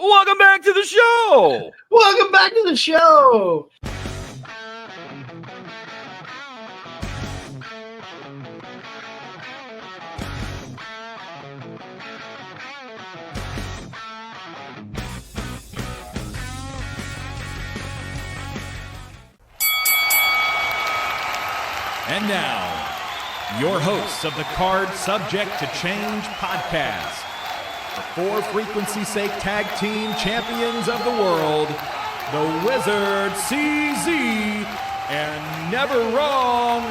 Welcome back to the show. Welcome back to the show. And now, your hosts of the Card Subject to Change podcast, the For Frequency's Sake Tag Team Champions of the World, the Wizard CZ, and Never Wrong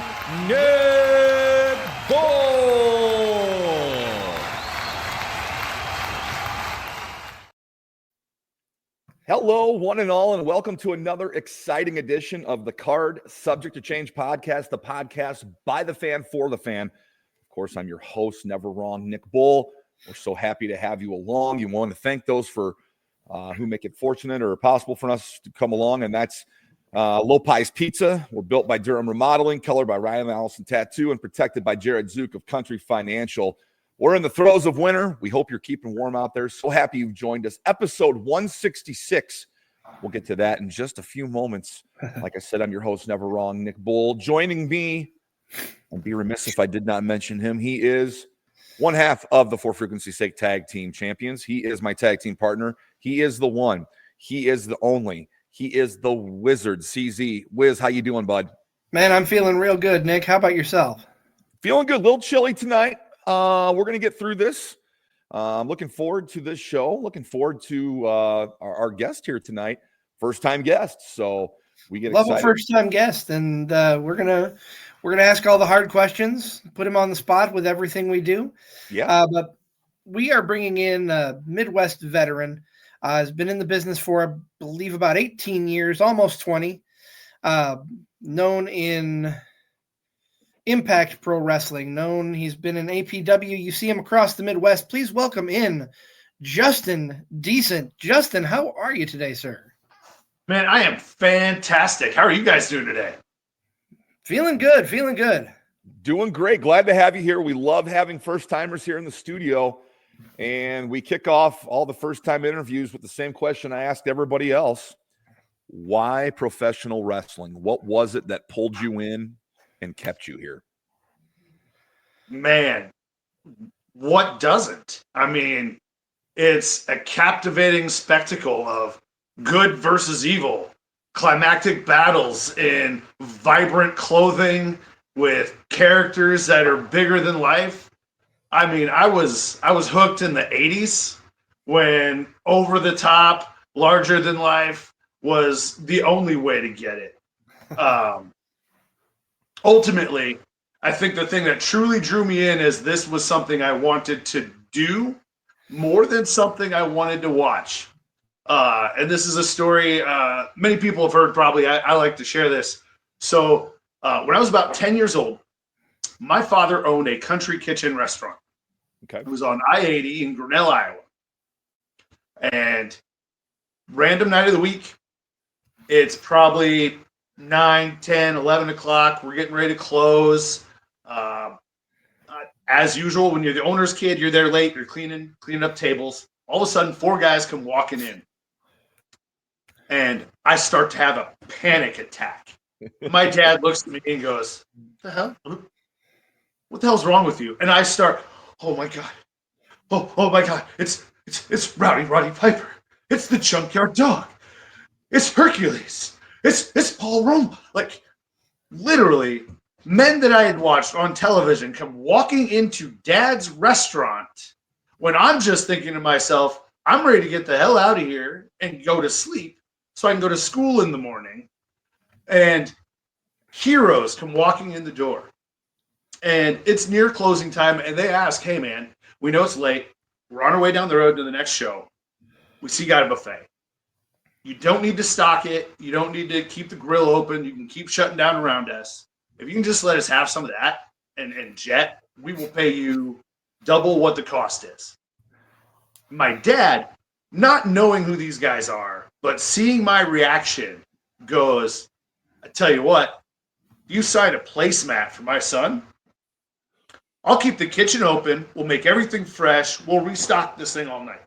Nick Bull. Hello, one and all, and welcome to another exciting edition of the Card Subject to Change podcast, the podcast by the fan for the fan. Of course, I'm your host, Never Wrong Nick Bull. We're so happy to have you along. You want to thank those for who make it fortunate or possible for us to come along, and that's Lopez Pizza. We're built by Durham Remodeling, colored by Ryan Allison Tattoo, and protected by Jared Zook of Country Financial. We're in the throes of winter. We hope you're keeping warm out there. So happy you've joined us. Episode 166. We'll get to that in just a few moments. Like I said, I'm your host, Never Wrong Nick Bull. Joining me, I'd be remiss if I did not mention him. He is one half of the For Frequency's Sake Tag Team Champions. He is my tag team partner. He is the one. He is the only. He is the Wizard, CZ. Wiz, how you doing, bud? Man, I'm feeling real good, Nick. How about yourself? Feeling good. A little chilly tonight. We're going to get through this. I'm looking forward to this show. Looking forward to our guest here tonight. First-time guest. So we get excited. Love a first-time guest, and we're gonna ask all the hard questions, put him on the spot with everything we do. Yeah. But we are bringing in a Midwest veteran. Has been in the business for, I believe, about 18 years, almost 20. Known in Impact Pro Wrestling. He's been in APW. You see him across the Midwest. Please welcome in Justin Decent. Justin, how are you today, sir? Man, I am fantastic. How are you guys doing today? Feeling good. Doing great. Glad to have you here. We love having first-timers here in the studio. And we kick off all the first-time interviews with the same question I asked everybody else. Why professional wrestling? What was it that pulled you in and kept you here? Man, what doesn't? I mean, it's a captivating spectacle of good versus evil, climactic battles in vibrant clothing with characters that are bigger than life. I mean, I was hooked in the 80s when over the top, larger than life was the only way to get it. Ultimately, I think the thing that truly drew me in is this was something I wanted to do more than something I wanted to watch. And this is a story many people have heard probably. I like to share this. So when I was about 10 years old, my father owned a country kitchen restaurant. Okay. It was on I-80 in Grinnell, Iowa. And random night of the week, it's probably 9, 10, 11 o'clock. We're getting ready to close. As usual, when you're the owner's kid, you're there late. You're cleaning up tables. All of a sudden, 4 guys come walking in. And I start to have a panic attack. My dad looks at me and goes, "The hell? What the hell's wrong with you?" And I start, "Oh my God. Oh my God. It's Roddy Piper. It's the Junkyard Dog. It's Hercules. It's Paul Roma." Like, literally, men that I had watched on television come walking into Dad's restaurant when I'm just thinking to myself, I'm ready to get the hell out of here and go to sleep so I can go to school in the morning. And heroes come walking in the door. And it's near closing time, and they ask, "Hey, man, we know it's late. We're on our way down the road to the next show. We see you got a buffet. You don't need to stock it. You don't need to keep the grill open. You can keep shutting down around us. If you can just let us have some of that and jet, we will pay you double what the cost is." My dad, not knowing who these guys are, but seeing my reaction, goes, "I tell you what, you sign a placemat for my son, I'll keep the kitchen open. We'll make everything fresh. We'll restock this thing all night."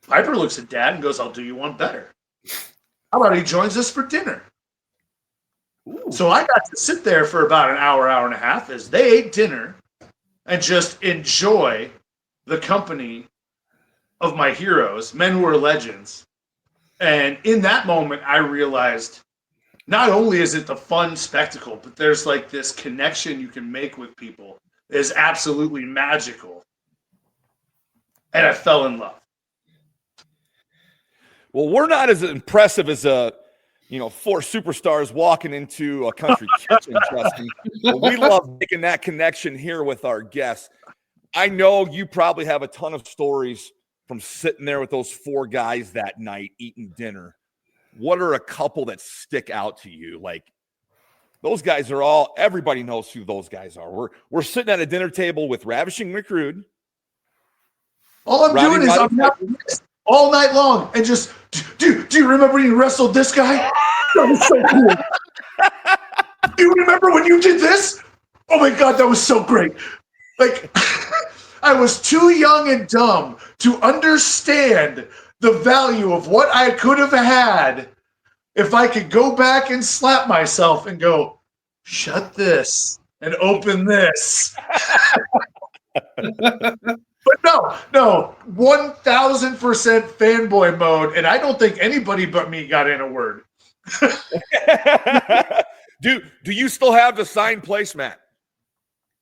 Piper looks at Dad and goes, I'll do you one better. How about he joins us for dinner? Ooh. So I got to sit there for about an hour, hour and a half as they ate dinner and just enjoy the company of my heroes, men who are legends. And in that moment, I realized not only is it the fun spectacle, but there's like this connection you can make with people that is absolutely magical. And I fell in love. Well, we're not as impressive as four superstars walking into a country kitchen, Justin. But we love making that connection here with our guests. I know you probably have a ton of stories from sitting there with those four guys that night eating dinner. What are a couple that stick out to you? Like, those guys are all, everybody knows who those guys are. We're sitting at a dinner table with Ravishing Rick Rude. All I'm doing is I'm not all night long and just, do you remember when you wrestled this guy? That was so cool. Do you remember when you did this? Oh my God, that was so great. Like, I was too young and dumb to understand the value of what I could have had if I could go back and slap myself and go, shut this and open this. But no, 1,000% fanboy mode, and I don't think anybody but me got in a word. Do you still have the signed placemat?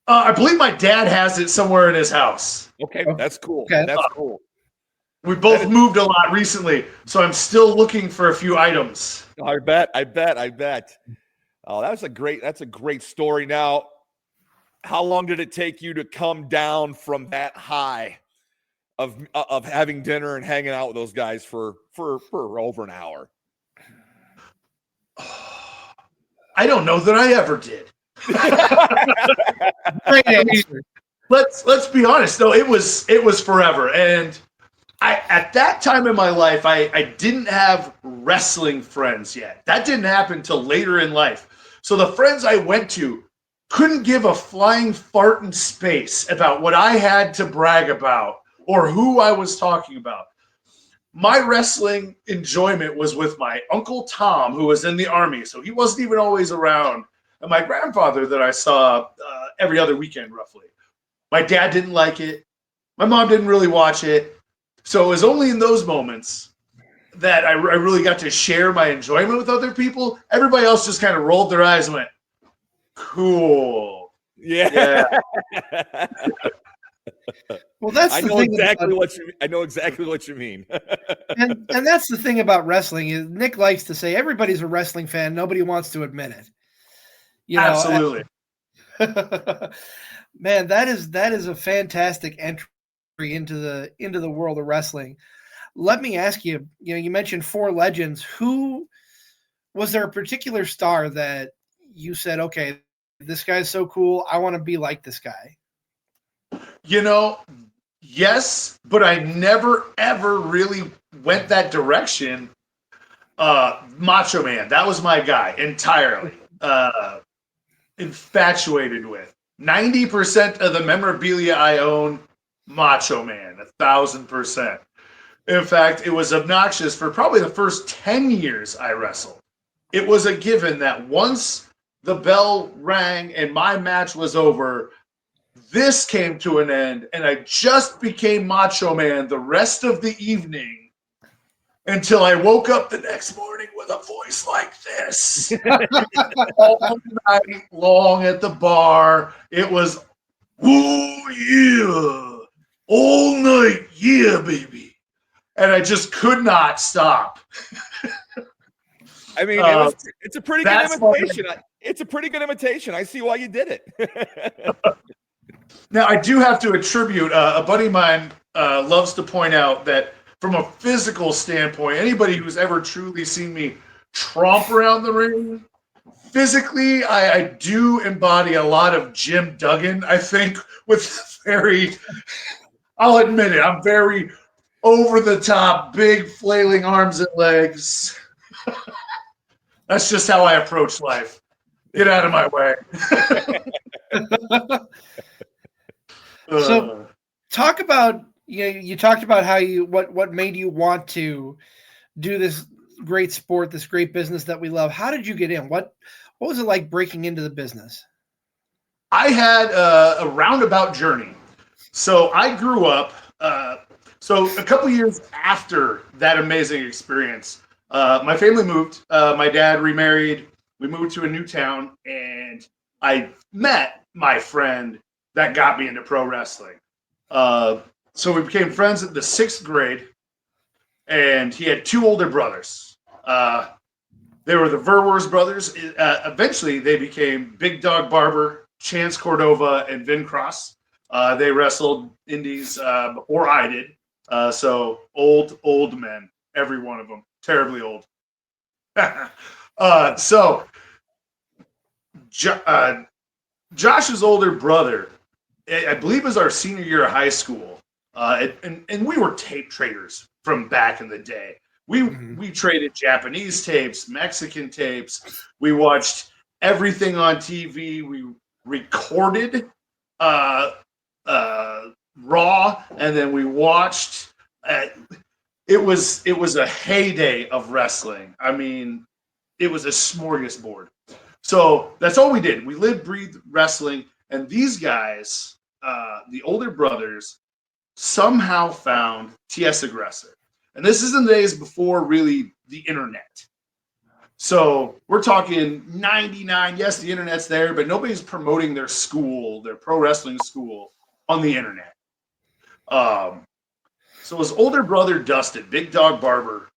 I believe my dad has it somewhere in his house. Okay, that's cool. Okay. That's cool. We both moved a lot recently, so I'm still looking for a few items. I bet. Oh, that's a great story. Now, how long did it take you to come down from that high of having dinner and hanging out with those guys for over an hour? I don't know that I ever did. Great answer. Let's be honest though, it was forever. And at that time in my life, I didn't have wrestling friends yet. That didn't happen until later in life. So the friends I went to couldn't give a flying fart in space about what I had to brag about or who I was talking about. My wrestling enjoyment was with my Uncle Tom, who was in the Army, so he wasn't even always around, and my grandfather that I saw every other weekend, roughly. My dad didn't like it. My mom didn't really watch it. So it was only in those moments that I really got to share my enjoyment with other people. Everybody else just kind of rolled their eyes and went, cool. Yeah. Well, that's I the know thing exactly about, what you mean. and that's the thing about wrestling is Nick likes to say everybody's a wrestling fan. Nobody wants to admit it. Absolutely. Man, that is a fantastic entry into the world of wrestling. Let me ask you, you mentioned four legends. Who was there a particular star that you said, okay, this guy's so cool, I want to be like this guy? Yes, but I never, ever really went that direction. Macho Man, that was my guy entirely. Infatuated with. 90% of the memorabilia I own, Macho Man, 1,000%. In fact, it was obnoxious for probably the first 10 years I wrestled. It was a given that once the bell rang and my match was over, this came to an end, and I just became Macho Man the rest of the evening until I woke up the next morning with a voice like this. All night long at the bar, it was, "Ooh, yeah, all night, yeah, baby." And I just could not stop. I mean, it's a pretty good imitation. It's a pretty good imitation. I see why you did it. Now, I do have to attribute, a buddy of mine loves to point out that from a physical standpoint, anybody who's ever truly seen me tromp around the ring, physically, I do embody a lot of Jim Duggan, I think, with I'll admit it, I'm very over the top, big flailing arms and legs. That's just how I approach life. Get out of my way. So talk about, you talked about how what made you want to do this great sport, this great business that we love. How did you get in? What was it like breaking into the business? I had a roundabout journey. So I grew up. So a couple years after that amazing experience, my family moved. My dad remarried. We moved to a new town, and I met my friend that got me into pro wrestling. So we became friends at the 6th grade, and he had 2 older brothers. They were the Verwers brothers. Eventually, they became Big Dog Barber, Chance Cordova, and Vin Cross. They wrestled indies before I did. So old men, every one of them, terribly old. So Josh's older brother, I believe, was our senior year of high school. And we were tape traders from back in the day. We traded Japanese tapes, Mexican tapes. We watched everything on TV. We recorded Raw, and then we watched. It was a heyday of wrestling. I mean, it was a smorgasbord. So that's all we did. We lived, breathed wrestling, and these guys, the older brothers, somehow found TS Aggressor. And this is in the days before really the internet. So we're talking 99. Yes, the internet's there, but nobody's promoting their school, their pro wrestling school, on the internet. So his older brother, Dustin, Big Dog Barber,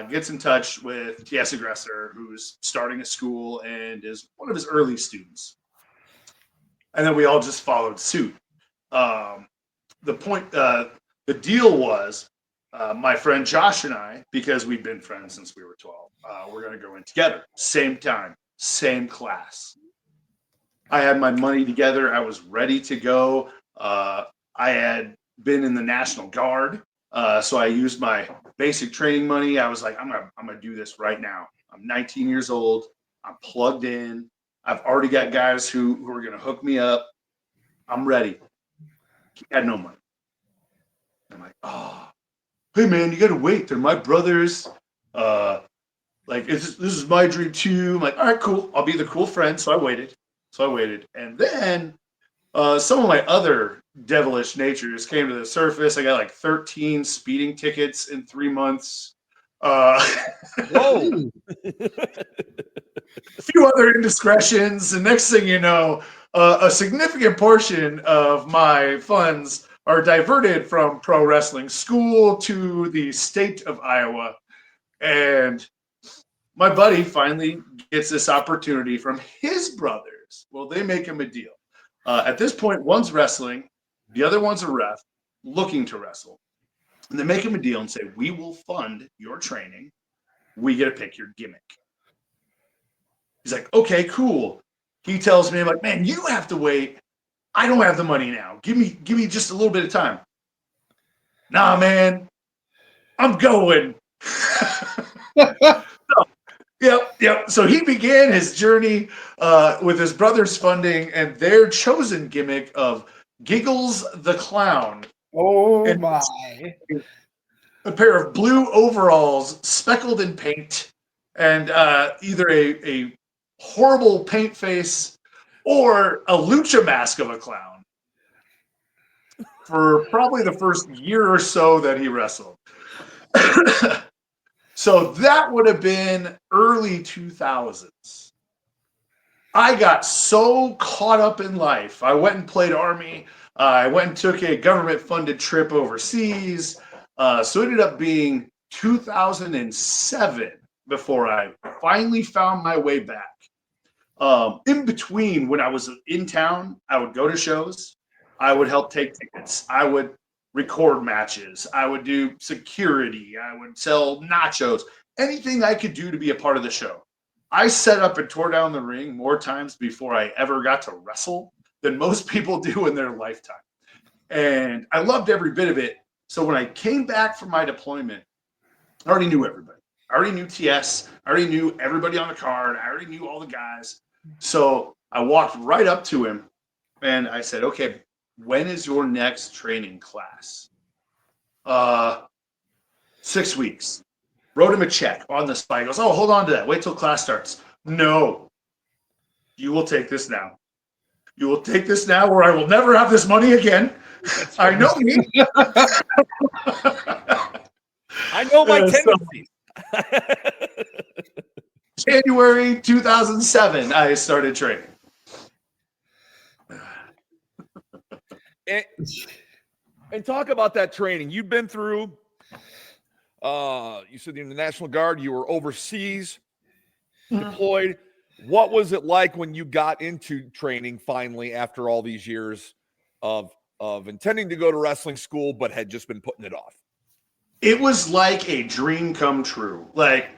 gets in touch with TS Aggressor, who's starting a school and is one of his early students. And then we all just followed suit. The deal was, my friend Josh and I, because we've been friends since we were 12, we're going to go in together. Same time, same class. I had my money together. I was ready to go. I had been in the National Guard, so I used my basic training money. I was like, I'm gonna do this right now. I'm 19 years old. I'm plugged in. I've already got guys who are going to hook me up. I'm ready. He had no money. I'm like, oh, hey man, you gotta wait. They're my brothers. This is my dream too. I'm like, all right, cool. I'll be the cool friend. So I waited. And then some of my other devilish natures came to the surface. I got like 13 speeding tickets in 3 months. Whoa. A few other indiscretions. And next thing you know, a significant portion of my funds are diverted from pro wrestling school to the state of Iowa. And my buddy finally gets this opportunity from his brothers. Well, they make him a deal. At this point, one's wrestling, the other one's a ref looking to wrestle. And they make him a deal and say, we will fund your training. We get to pick your gimmick. He's like, okay, cool. He tells me, I'm like, man, you have to wait. I don't have the money now. Give me just a little bit of time. Nah, man, I'm going. Yep. So he began his journey with his brother's funding and their chosen gimmick of Giggles the Clown. Oh, and my. A pair of blue overalls speckled in paint and either a horrible paint face or a lucha mask of a clown for probably the first year or so that he wrestled. So that would have been early 2000s. I got so caught up in life. I went and played Army. I went and took a government-funded trip overseas. So it ended up being 2007 before I finally found my way back. In between, when I was in town, I would go to shows. I would help take tickets. I would record matches. I would do security. I would sell nachos. Anything I could do to be a part of the show. I set up and tore down the ring more times before I ever got to wrestle than most people do in their lifetime. And I loved every bit of it. So when I came back from my deployment, I already knew everybody. I already knew TS. I already knew everybody on the card. I already knew all the guys. So I walked right up to him and I said, okay, when is your next training class? 6 weeks. Wrote him a check on the spot. He goes, oh, hold on to that. Wait till class starts. No. You will take this now. You will take this now, or I will never have this money again. I know me. I know my tendencies. January 2007, I started training. And talk about that training. You've been through, you said you're in the National Guard, you were overseas, deployed. What was it like when you got into training finally after all these years of intending to go to wrestling school but had just been putting it off? It was like a dream come true. Like,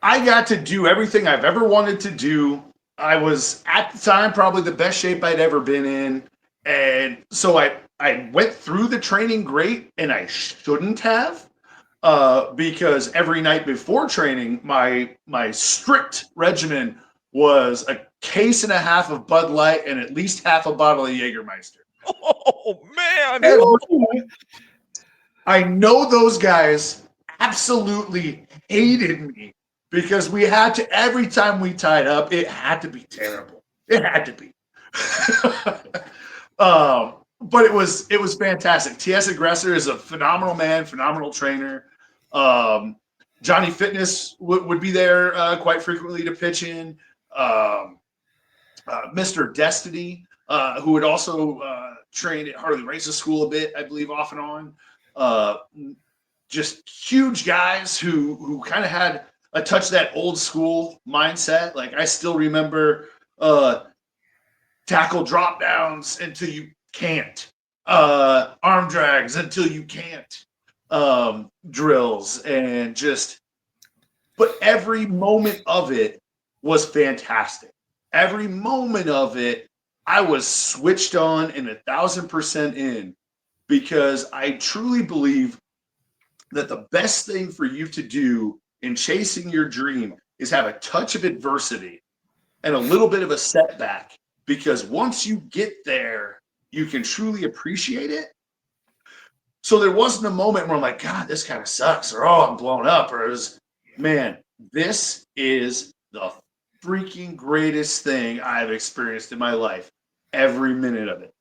I got to do everything I've ever wanted to do. I was, at the time, probably the best shape I'd ever been in. And so I went through the training great, and I shouldn't have, because every night before training, my strict regimen was a case and a half of Bud Light and at least half a bottle of Jägermeister. Oh, man. And I know those guys absolutely hated me because we had to, every time we tied up, it had to be terrible. It had to be. But it was fantastic. TS Aggressor is a phenomenal man, phenomenal trainer. Johnny Fitness would be there quite frequently to pitch in. Mr. Destiny, who would also train at Harley Races School a bit, I believe, off and on. Just huge guys who kind of had a touch of that old school mindset. Like, I still remember tackle drop downs until you can't, arm drags until you can't, drills, and but every moment of it was fantastic. Every moment of it, I was switched on and 1,000% in, because I truly believe that the best thing for you to do in chasing your dream is have a touch of adversity and a little bit of a setback, because once you get there, you can truly appreciate it. So there wasn't a moment where I'm like, God, this kind of sucks, or oh, I'm blown up, or it was, man, this is the freaking greatest thing I've experienced in my life, every minute of it.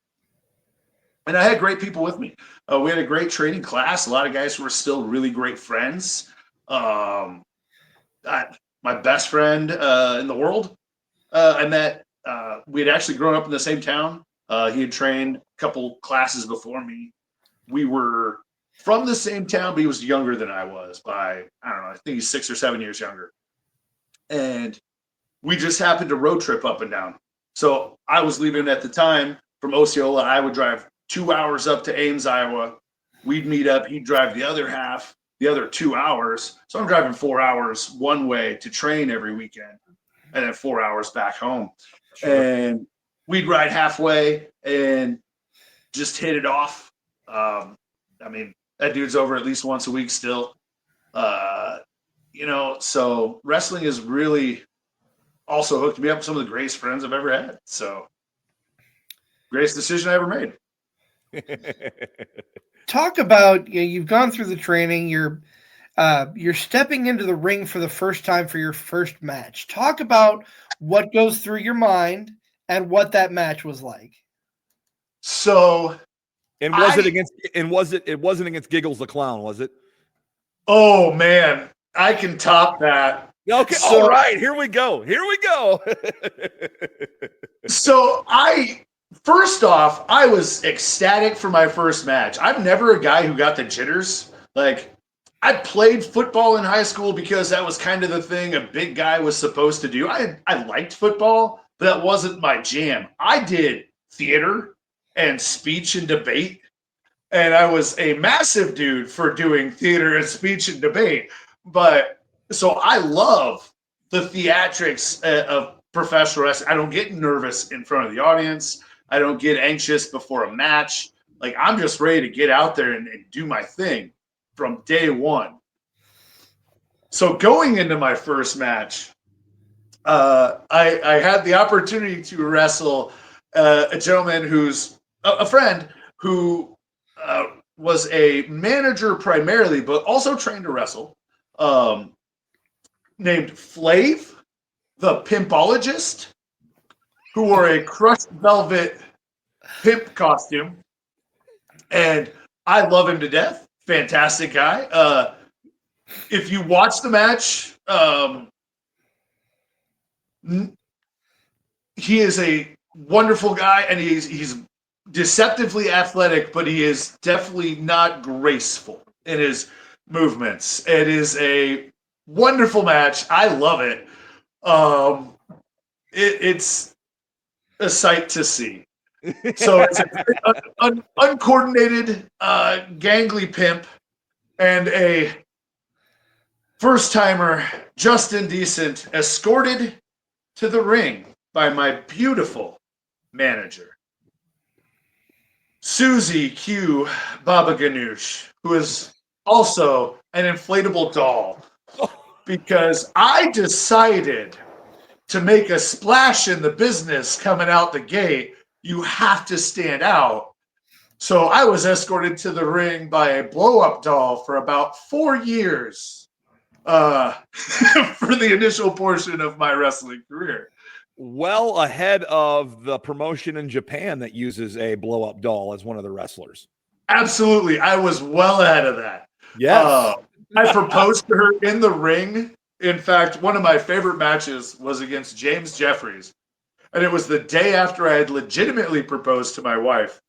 And I had great people with me. We had a great training class. A lot of guys who were still really great friends. My best friend in the world, I met. We had actually grown up in the same town. He had trained a couple classes before me. We were from the same town, but he was younger than I was by, I don't know, I think he's 6 or 7 years younger. And we just happened to road trip up and down. So I was leaving at the time from Osceola. I would drive 2 hours up to Ames, Iowa. We'd meet up. He'd drive the other 2 hours. So I'm driving 4 hours one way to train every weekend, and then 4 hours back home. Sure. And we'd ride halfway and just hit it off. I mean, that dude's over at least once a week still. So wrestling has really also hooked me up with some of the greatest friends I've ever had. So, greatest decision I ever made. Talk about, you've gone through the training. You're stepping into the ring for the first time for your first match. Talk about what goes through your mind and what that match was like. So, and it wasn't against Giggles the Clown, was it? Oh man, I can top that. Okay, so, all right, here we go. So first off, I was ecstatic for my first match. I'm never a guy who got the jitters. Like, I played football in high school because that was kind of the thing a big guy was supposed to do. I liked football, but that wasn't my jam. I did theater and speech and debate, and I was a massive dude for doing theater and speech and debate. But so I love the theatrics of professional wrestling. I don't get nervous in front of the audience. I don't get anxious before a match. Like, I'm just ready to get out there and do my thing from day one. So going into my first match, I had the opportunity to wrestle a gentleman who's a friend who was a manager primarily, but also trained to wrestle, named Flav, the Pimpologist, who wore a crushed velvet pimp costume. And I love him to death. Fantastic guy. If you watch the match, he is a wonderful guy, and he's deceptively athletic, but he is definitely not graceful in his movements. It is a wonderful match. I love it. It's a sight to see. So it's an uncoordinated, gangly pimp and a first-timer, just indecent, escorted to the ring by my beautiful manager, Susie Q. Baba Ganoush, who is also an inflatable doll, because I decided to make a splash in the business coming out the gate. You have to stand out. So I was escorted to the ring by a blow-up doll for about 4 years for the initial portion of my wrestling career. Well ahead of the promotion in Japan that uses a blow-up doll as one of the wrestlers. Absolutely. I was well ahead of that. Yes. I proposed to her in the ring. In fact, one of my favorite matches was against James Jeffries. And it was the day after I had legitimately proposed to my wife.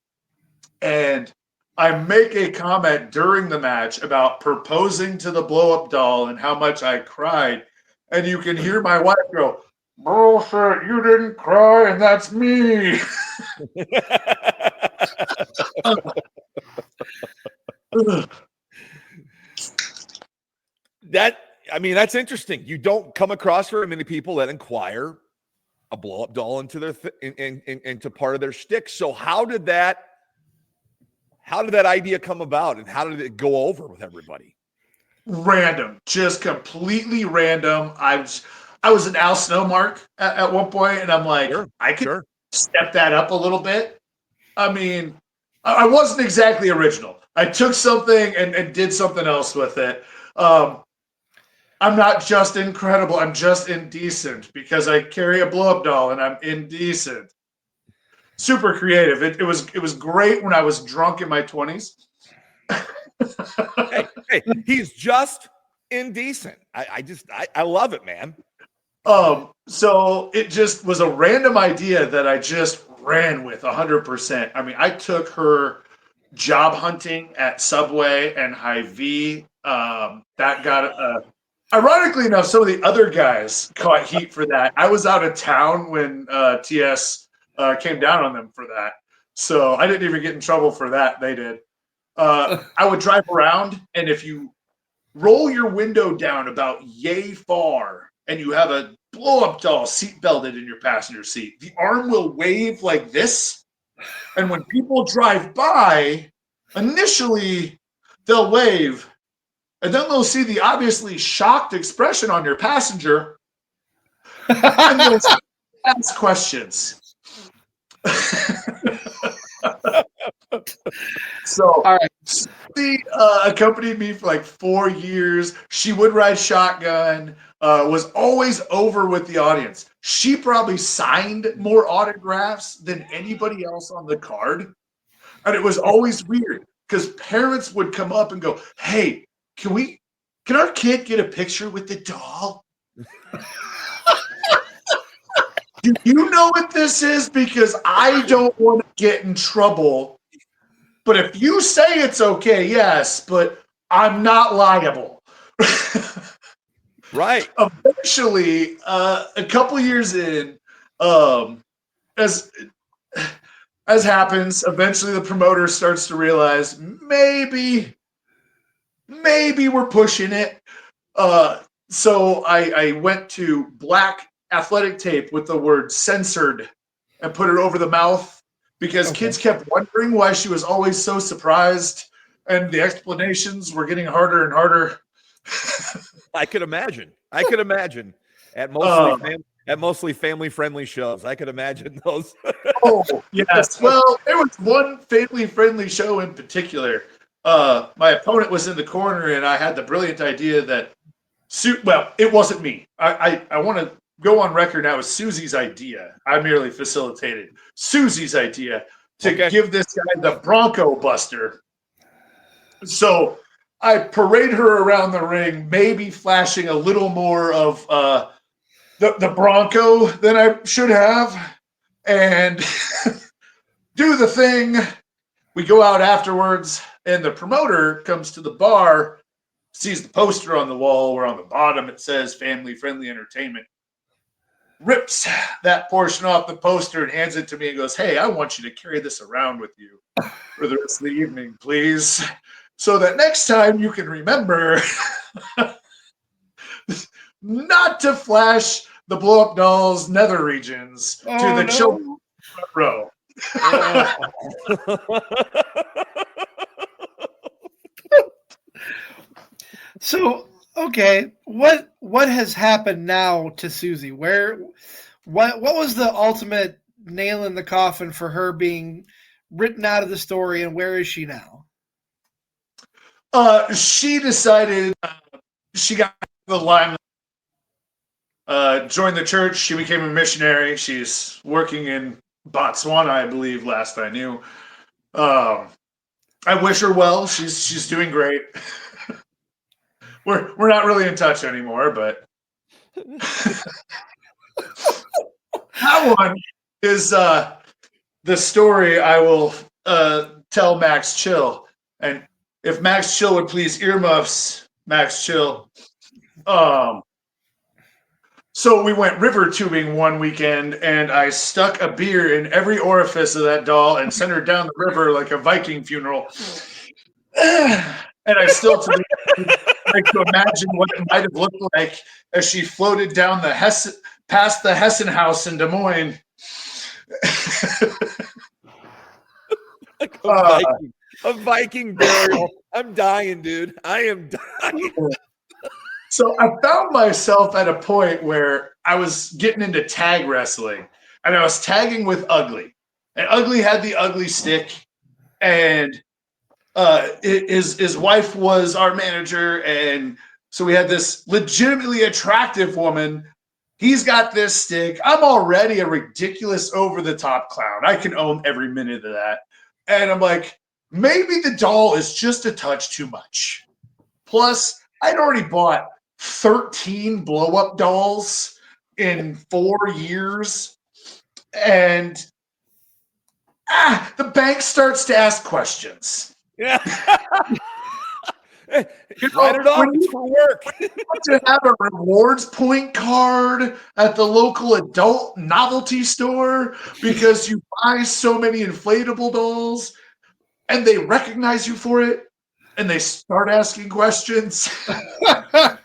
And I make a comment during the match about proposing to the blow-up doll and how much I cried. And you can hear my wife go, "Bullshit, you didn't cry, and that's me." That's interesting. You don't come across very many people that inquire a blow-up doll into their into part of their shtick. So how did that idea come about, and how did it go over with everybody? Random, just completely random. I was an Al Snowmark at one point, and I'm like, I could step that up a little bit. I mean, I wasn't exactly original. I took something and did something else with it. I'm not just incredible. I'm just indecent because I carry a blow-up doll and I'm indecent. Super creative. It was great when I was drunk in my 20s. hey, he's just indecent. I love it, man. So it just was a random idea that I just ran with 100%. I mean, I took her job hunting at Subway and Hy-Vee. That got ironically enough, some of the other guys caught heat for that. I was out of town when TS came down on them for that. So I didn't even get in trouble for that. They did. I would drive around, and if you roll your window down about yay far and you have a blow-up doll seat belted in your passenger seat, the arm will wave like this. And when people drive by, initially they'll wave, and then they'll see the obviously shocked expression on your passenger, and they'll ask questions. So, all right. She accompanied me for like 4 years. She would ride shotgun, was always over with the audience. She probably signed more autographs than anybody else on the card. And it was always weird because parents would come up and go, "Hey, can our kid get a picture with the doll?" Do you know what this is? Because I don't want to get in trouble. But if you say it's okay, yes, but I'm not liable. Right. Eventually, a couple years in, as happens, eventually the promoter starts to realize maybe we're pushing it. So I went to black athletic tape with the word "censored" and put it over the mouth because kids kept wondering why she was always so surprised, and the explanations were getting harder and harder. I could imagine at mostly family-friendly shows. I could imagine those. Oh, yes. Well, there was one family-friendly show in particular. my opponent was in the corner, and I had the brilliant idea that well, it wasn't me. I want to go on record now. It was Susie's idea. I merely facilitated Susie's idea to give this guy the Bronco Buster. So I parade her around the ring, maybe flashing a little more of the Bronco than I should have, and do the thing. We go out afterwards, and the promoter comes to the bar, sees the poster on the wall where on the bottom it says family-friendly entertainment, rips that portion off the poster and hands it to me and goes, "Hey, I want you to carry this around with you for the rest of the evening, please, so that next time you can remember not to flash the blow-up dolls nether regions to the children front row." So, okay, what has happened now to Susie? What was the ultimate nail in the coffin for her being written out of the story, and where is she now? She decided she got the limelight, joined the church. She became a missionary. She's working in Botswana, I believe, last I knew. I wish her well. She's doing great. We're not really in touch anymore, but that one is the story I will tell Max Chill. And if Max Chill would please earmuffs, Max Chill. So we went river tubing one weekend, and I stuck a beer in every orifice of that doll and sent her down the river like a Viking funeral. And I still like to imagine what it might have looked like as she floated down past the Hessen House in Des Moines. Like a Viking burial. I'm dying, dude. I am dying. So I found myself at a point where I was getting into tag wrestling, and I was tagging with Ugly. And Ugly had the ugly stick, and his wife was our manager, and so we had this legitimately attractive woman. He's got this stick. I'm already a ridiculous over-the-top clown. I can own every minute of that. And I'm like, maybe the doll is just a touch too much. Plus, I'd already bought 13 blow-up dolls in 4 years. And the bank starts to ask questions. Yeah. Write it off. It's for work. To have a rewards point card at the local adult novelty store because you buy so many inflatable dolls, and they recognize you for it, and they start asking questions. I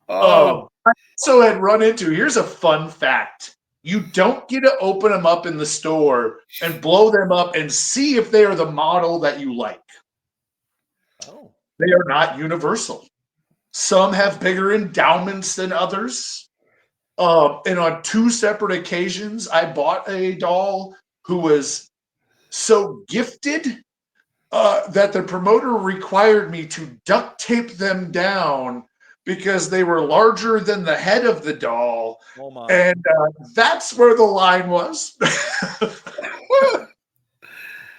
also had run into, here's a fun fact. You don't get to open them up in the store and blow them up and see if they are the model that you like. Oh. They are not universal. Some have bigger endowments than others. And on 2 separate occasions, I bought a doll who was so gifted that the promoter required me to duct tape them down because they were larger than the head of the doll. Oh my. And that's where the line was.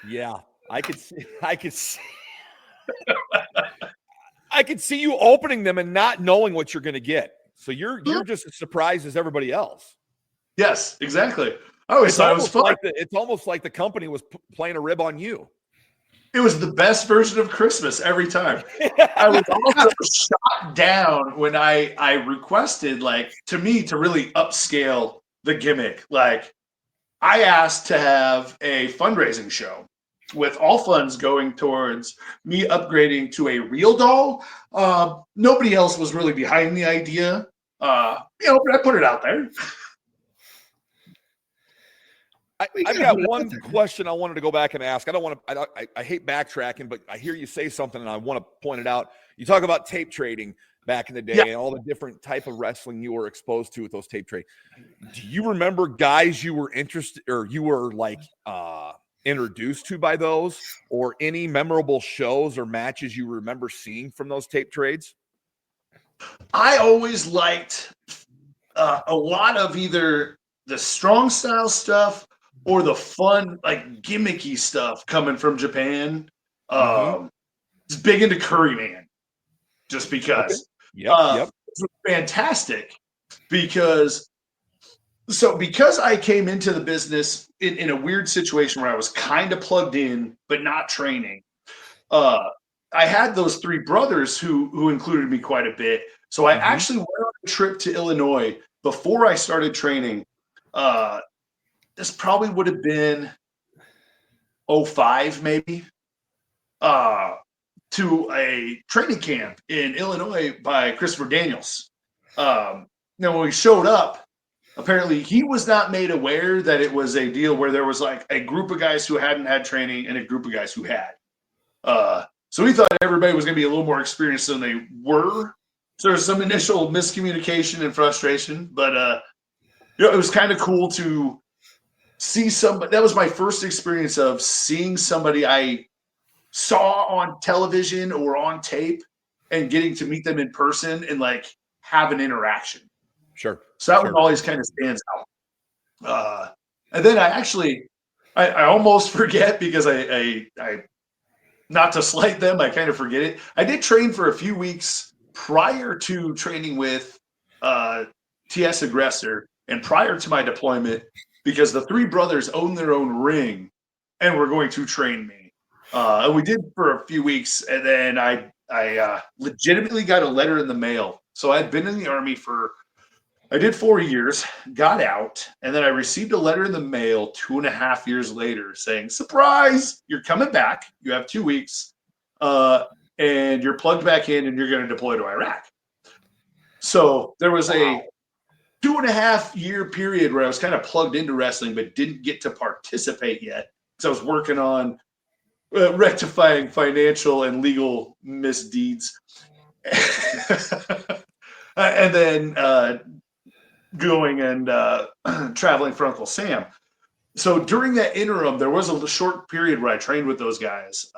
Yeah, I could see you opening them and not knowing what you're going to get. So you're just as surprised as everybody else. Yes, exactly. I always thought it was fun. It's almost like the company was playing a rib on you. It was the best version of Christmas every time. I was also shot down when I requested, like, to me, to really upscale the gimmick. Like, I asked to have a fundraising show with all funds going towards me upgrading to a real doll. Nobody else was really behind the idea. But I put it out there. I've got one question I wanted to go back and ask. I hate backtracking, but I hear you say something and I want to point it out. You talk about tape trading back in the day and all the different type of wrestling you were exposed to with those tape trades. Do you remember guys you were interested or you were like introduced to by those, or any memorable shows or matches you remember seeing from those tape trades? I always liked a lot of either the strong style stuff or the fun, like gimmicky stuff coming from Japan. It's big into Curry Man, just because. Yep. It's fantastic because I came into the business in a weird situation where I was kind of plugged in but not training. I had those three brothers who included me quite a bit. So I actually went on a trip to Illinois before I started training. This probably would have been 2005 maybe. To a training camp in Illinois by Christopher Daniels. Now, when we showed up, apparently he was not made aware that it was a deal where there was like a group of guys who hadn't had training and a group of guys who had. So he thought everybody was going to be a little more experienced than they were. So there's some initial miscommunication and frustration, but it was kind of cool to see somebody. That was my first experience of seeing somebody I saw on television or on tape and getting to meet them in person and like have an interaction. Sure. So that one always kind of stands out. And then I almost forget because I not to slight them, I kind of forget it. I did train for a few weeks prior to training with TS Aggressor and prior to my deployment because the three brothers own their own ring and were going to train me. And we did for a few weeks, and then I legitimately got a letter in the mail. So I'd been in the Army I did 4 years, got out, and then I received a letter in the mail 2.5 years later saying, surprise, you're coming back. You have 2 weeks, and you're plugged back in, and you're going to deploy to Iraq. So there was a 2.5 year period where I was kind of plugged into wrestling, but didn't get to participate yet because I was working on rectifying financial and legal misdeeds. And then going and traveling for Uncle Sam. So during that interim, there was a short period where I trained with those guys.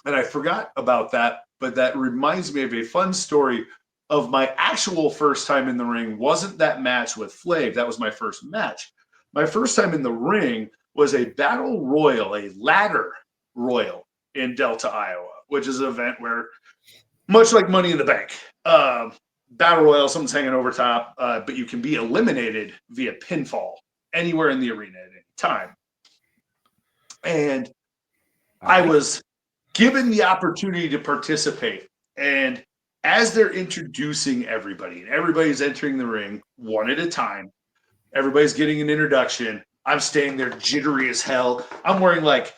And I forgot about that, but that reminds me of a fun story of my actual first time in the ring. Wasn't that match with Flav. That was my first match. My first time in the ring was a battle royal, a ladder royal in Delta, Iowa, which is an event where, much like Money in the Bank, battle royal, someone's hanging over top, but you can be eliminated via pinfall anywhere in the arena at any time. And I was given the opportunity to participate. And as they're introducing everybody, and everybody's entering the ring one at a time, everybody's getting an introduction. I'm staying there jittery as hell. I'm wearing like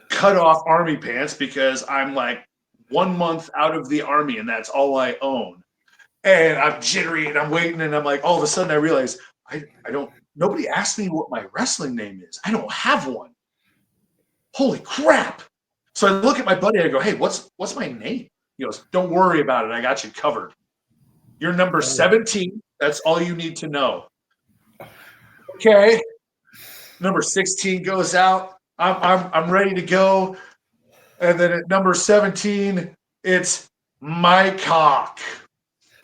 cut off army pants because I'm like 1 month out of the army and that's all I own. And I'm jittery and I'm waiting and I'm like, all of a sudden I realize nobody asked me what my wrestling name is. I don't have one. Holy crap. So I look at my buddy and I go, hey, what's my name? He goes, don't worry about it. I got you covered. You're number 17. That's all you need to know. Okay. Number 16 goes out. I'm ready to go. And then at number 17, it's my cock.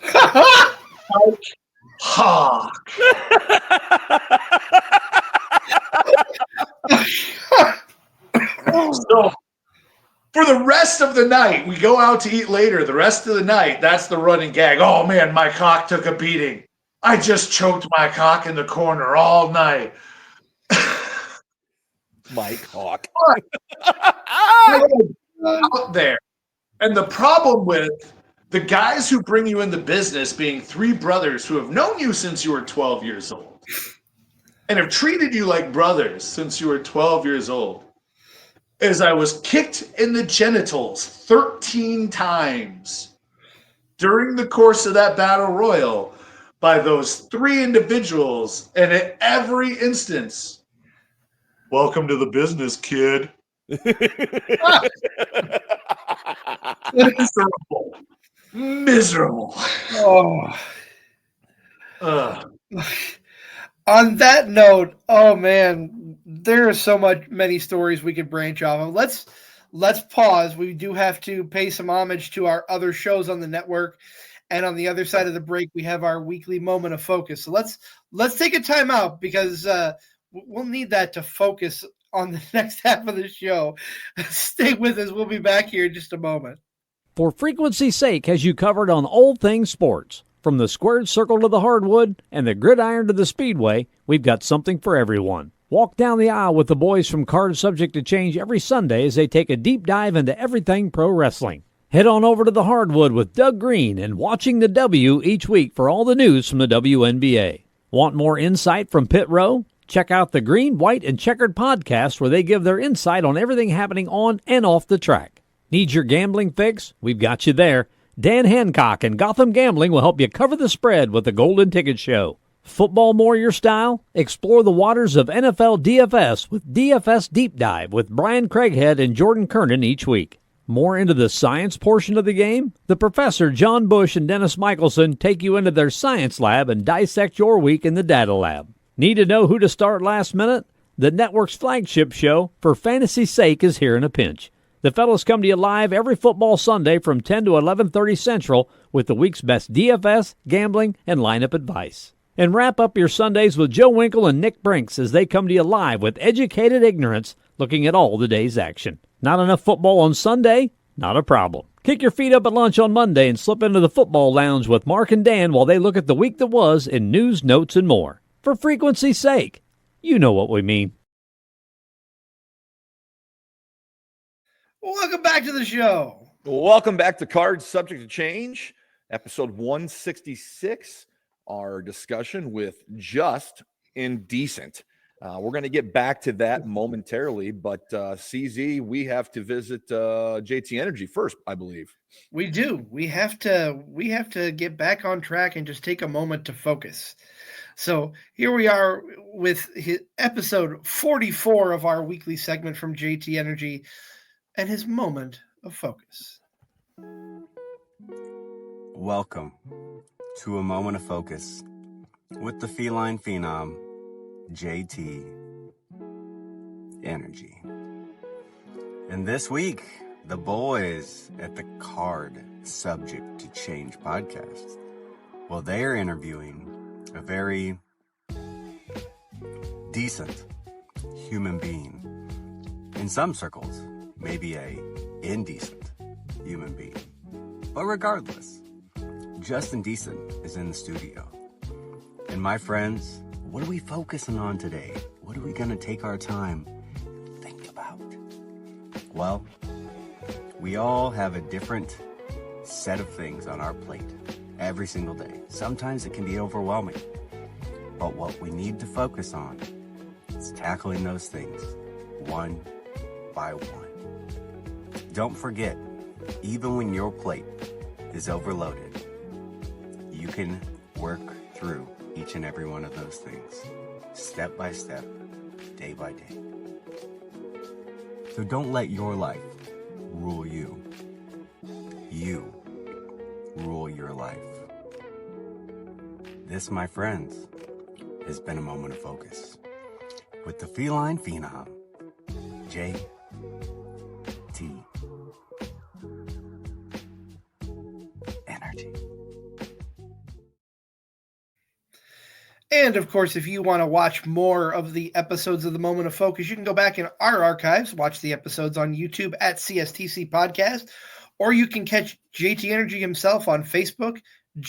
Mike Hawk. So for the rest of the night, we go out to eat later. The rest of the night, that's the running gag. Oh, man, my cock took a beating. I just choked my cock in the corner all night. Mike Hawk. Out there. And the problem with the guys who bring you in the business being three brothers who have known you since you were 12 years old and have treated you like brothers since you were 12 years old is I was kicked in the genitals 13 times during the course of that battle royal by those three individuals. And at every instance, welcome to the business, kid. Miserable. Oh. On that note, oh man, there are many stories we could branch off of. Let's pause. We do have to pay some homage to our other shows on the network. And on the other side of the break, we have our weekly moment of focus. So let's take a time out because we'll need that to focus on the next half of the show. Stay with us. We'll be back here in just a moment. For Frequency's Sake has you covered on all things sports. From the squared circle to the hardwood and the gridiron to the speedway, we've got something for everyone. Walk down the aisle with the boys from Card Subject to Change every Sunday as they take a deep dive into everything pro wrestling. Head on over to the hardwood with Doug Green and Watching the W each week for all the news from the WNBA. Want more insight from Pit Row? Check out the Green, White, and Checkered podcast where they give their insight on everything happening on and off the track. Need your gambling fix? We've got you there. Dan Hancock and Gotham Gambling will help you cover the spread with the Golden Ticket Show. Football more your style? Explore the waters of NFL DFS with DFS Deep Dive with Brian Craighead and Jordan Kernan each week. More into the science portion of the game? The Professor John Bush and Dennis Michelson take you into their science lab and dissect your week in the data lab. Need to know who to start last minute? The network's flagship show, For Fantasy's Sake, is here in a pinch. The fellas come to you live every football Sunday from 10 to 11:30 Central with the week's best DFS, gambling, and lineup advice. And wrap up your Sundays with Joe Winkle and Nick Brinks as they come to you live with educated ignorance, looking at all the day's action. Not enough football on Sunday? Not a problem. Kick your feet up at lunch on Monday and slip into the football lounge with Mark and Dan while they look at the week that was in news, notes, and more. For Frequency's Sake, you know what we mean. Welcome back to the show. Welcome back to Card Subject to Change, episode 166, our discussion with Just Indecent. We're going to get back to that momentarily, but CZ, we have to visit JT Energy first, I believe. We do. We have to get back on track and just take a moment to focus. So here we are with episode 44 of our weekly segment from JT Energy and his moment of focus. Welcome to a moment of focus with the feline phenom, JT Energy. And this week, the boys at the Card Subject to Change podcast, well, they are interviewing a very decent human being. In some circles, maybe a indecent human being. But regardless, Just Indecent is in the studio. And my friends, what are we focusing on today? What are we going to take our time and think about? Well, we all have a different set of things on our plate every single day. Sometimes it can be overwhelming. But what we need to focus on is tackling those things one by one. Don't forget, even when your plate is overloaded, you can work through each and every one of those things, step by step, day by day. So don't let your life rule you. You rule your life. This, my friends, has been a moment of focus with the feline phenom, JT Energy. And of course, if you want to watch more of the episodes of the Moment of Focus, you can go back in our archives, watch the episodes on YouTube at CSTC Podcast, or you can catch JT Energy himself on Facebook.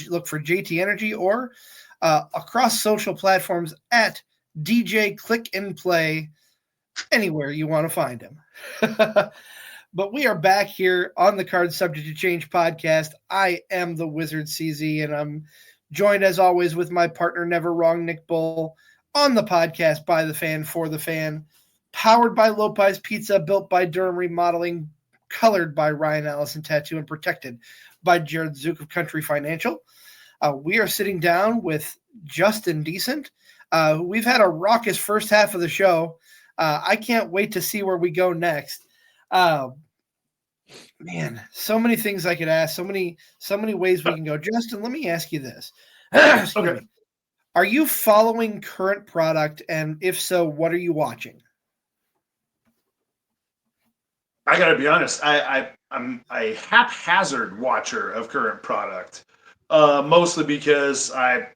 Look for JT Energy, or across social platforms at DJ Click and Play, anywhere you want to find him. But we are back here on the Card Subject to Change podcast. I am the Wizard CZ, and I'm joined as always with my partner, Never Wrong, Nick Bull, on the podcast By the Fan, For the Fan, powered by Lopez Pizza, built by Durham Remodeling, colored by Ryan Allison Tattoo, and protected by Jared Zook of Country Financial. We are sitting down with Just Indecent. We've had a raucous first half of the show. I can't wait to see where we go next. Man, so many things I could ask, so many ways we can go. Justin, let me ask you this. Okay. Are you following current product? And if so, what are you watching? I got to be honest. I'm a haphazard watcher of current product, mostly because I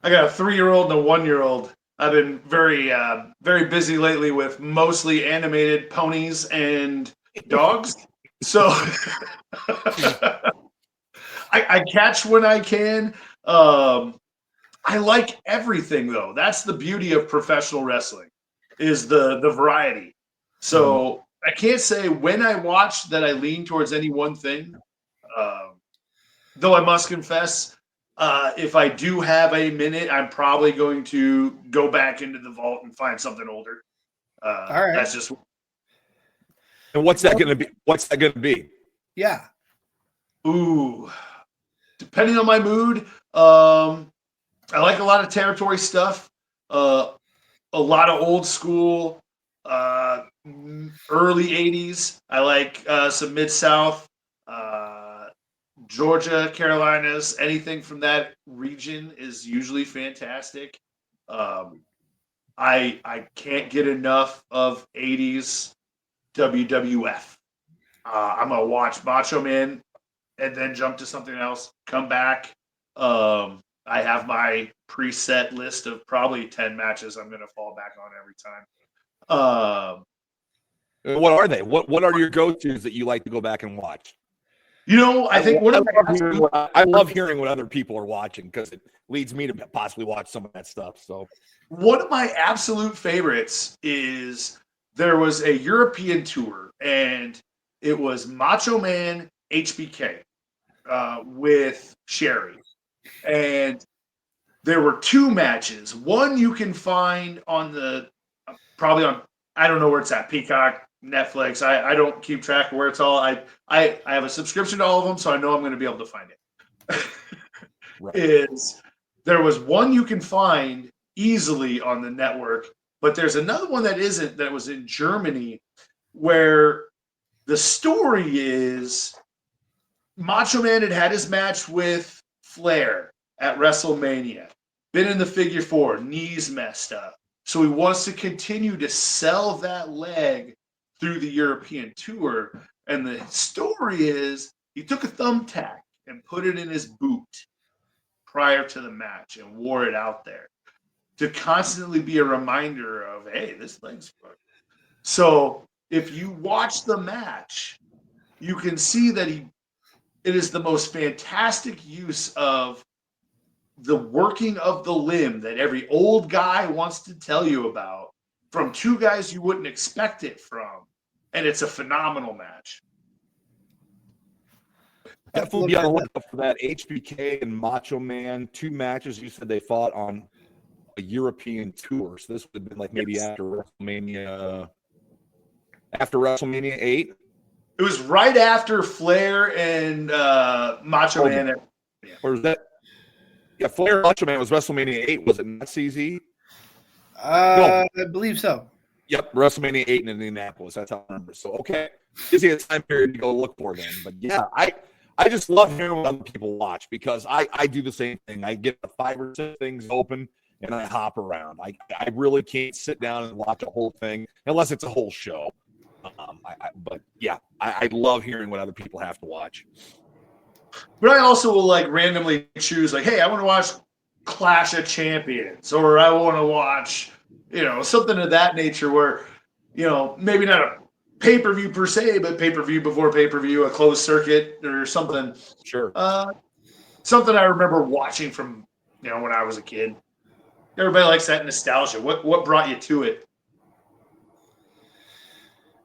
got a 3-year-old and a 1-year-old. I've been very busy lately with mostly animated ponies and dogs. So I catch when I can. I like everything though. That's the beauty of professional wrestling, is the variety. So I can't say when I watch that I lean towards any one thing. Though I must confess, if I do have a minute, I'm probably going to go back into the vault and find something older. All right. That's just. And what's that going to be? What's that going to be? Yeah. Ooh, depending on my mood, I like a lot of territory stuff, a lot of old school, early 80s. I like some Mid-South, Georgia, Carolinas, anything from that region is usually fantastic. I can't get enough of 80s WWF. I'm going to watch Macho Man and then jump to something else, come back. I have my preset list of probably 10 matches I'm going to fall back on every time. What are they? What are your go-tos that you like to go back and watch? I think I love hearing what other people are watching because it leads me to possibly watch some of that stuff. So one of my absolute favorites is there was a European tour, and it was Macho Man HBK with Sherry. And there were 2 matches. One you can find on probably on, I don't know where it's at, Peacock, Netflix. I don't keep track of where it's all. I have a subscription to all of them, so I know I'm going to be able to find it. Right. There was one you can find easily on the network, but there's another one that isn't, that was in Germany, where the story is Macho Man had his match with Flair at WrestleMania, been in the figure 4, knees messed up. So he wants to continue to sell that leg through the European tour. And the story is he took a thumbtack and put it in his boot prior to the match and wore it out there to constantly be a reminder of, hey, this leg's broken. So if you watch the match, you can see that it is the most fantastic use of the working of the limb that every old guy wants to tell you about from 2 guys you wouldn't expect it from. And it's a phenomenal match. definitely be on the lookout for that. HBK and Macho Man, 2 matches. You said they fought on a European tour. So this would have been like maybe after WrestleMania 8. It was right after Flair and Macho Man. Or is that? Yeah, Flair and Macho Man was WrestleMania 8. Was it not CZ? No. I believe so. Yep, WrestleMania 8 in Indianapolis. That's how I remember. So, okay. Gives you a time period to go look for then. But, yeah, I just love hearing what other people watch because I do the same thing. I get 5 or 6 things open and I hop around. I really can't sit down and watch a whole thing unless it's a whole show. But, yeah, I love hearing what other people have to watch. But I also will like randomly choose like, hey, I want to watch Clash of Champions, or I want to watch, something of that nature where, maybe not a pay-per-view per se, but pay-per-view before pay-per-view, a closed circuit or something. Sure. Something I remember watching from, when I was a kid. Everybody likes that nostalgia. What brought you to it?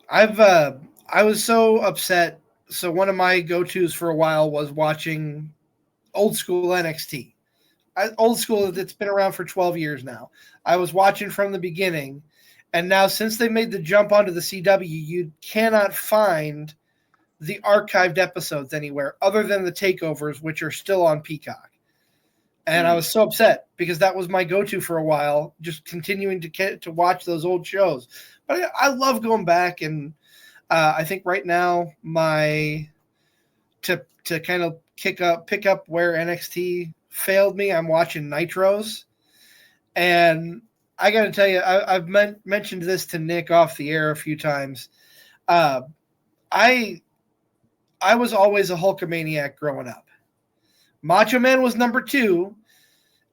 I was so upset. So one of my go-tos for a while was watching old school NXT. Old school, it's been around for 12 years now. I was watching from the beginning, and now since they made the jump onto the CW, you cannot find the archived episodes anywhere other than the takeovers, which are still on Peacock. And I was so upset because that was my go-to for a while, just continuing to watch those old shows. But I love going back, and I think right now to kind of pick up where NXT failed me, I'm watching Nitros. And I got to tell you, I've mentioned this to Nick off the air a few times. I was always a Hulkamaniac growing up. Macho Man was number 2,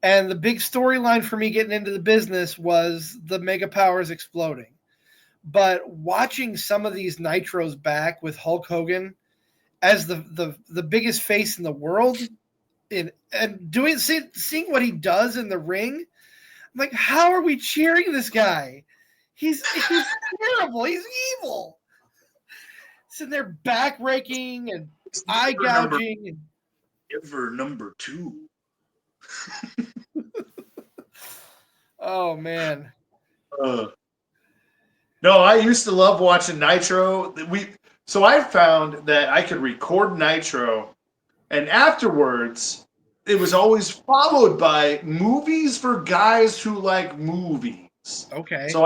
and the big storyline for me getting into the business was the Mega Powers exploding. But watching some of these Nitros back with Hulk Hogan as the biggest face in the world, and seeing what he does in the ring, I'm like, how are we cheering this guy? He's terrible. He's evil. Sitting there back raking and eye gouging. And Ever number 2. oh man. No, I used to love watching Nitro. So I found that I could record Nitro, and afterwards, it was always followed by movies for guys who like movies. Okay. So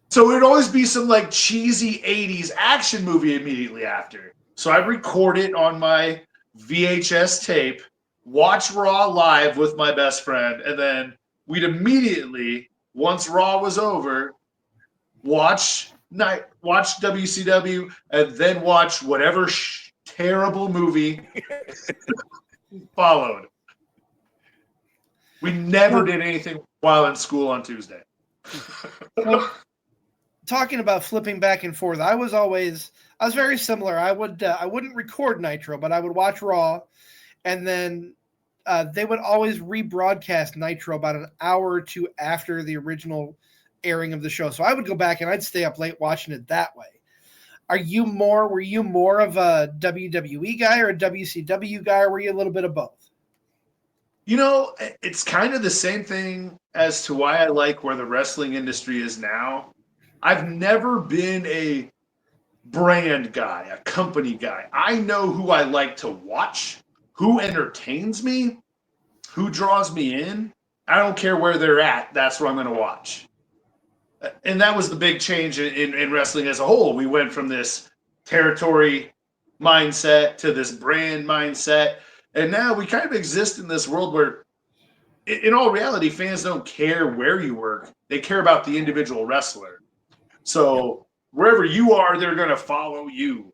So it would always be some like cheesy 80s action movie immediately after. So I'd record it on my VHS tape, watch Raw live with my best friend, and then we'd immediately, once Raw was over, watch WCW, and then watch whatever terrible movie followed. We never did anything while in school on Tuesday. Well, talking about flipping back and forth, I was very similar. I wouldn't record Nitro, but I would watch Raw, and then they would always rebroadcast Nitro about an hour or two after the original airing of the show. So I would go back and I'd stay up late watching it that way. Were you more of a WWE guy or a WCW guy, or were you a little bit of both? You know, it's kind of the same thing as to why I like where the wrestling industry is now. I've never been a brand guy, a company guy. I know who I like to watch, who entertains me, who draws me in. I don't care where they're at. That's what I'm going to watch. And that was the big change in wrestling as a whole. We went from this territory mindset to this brand mindset. And now we kind of exist in this world where, in all reality, fans don't care where you work. They care about the individual wrestler. So wherever you are, they're going to follow you.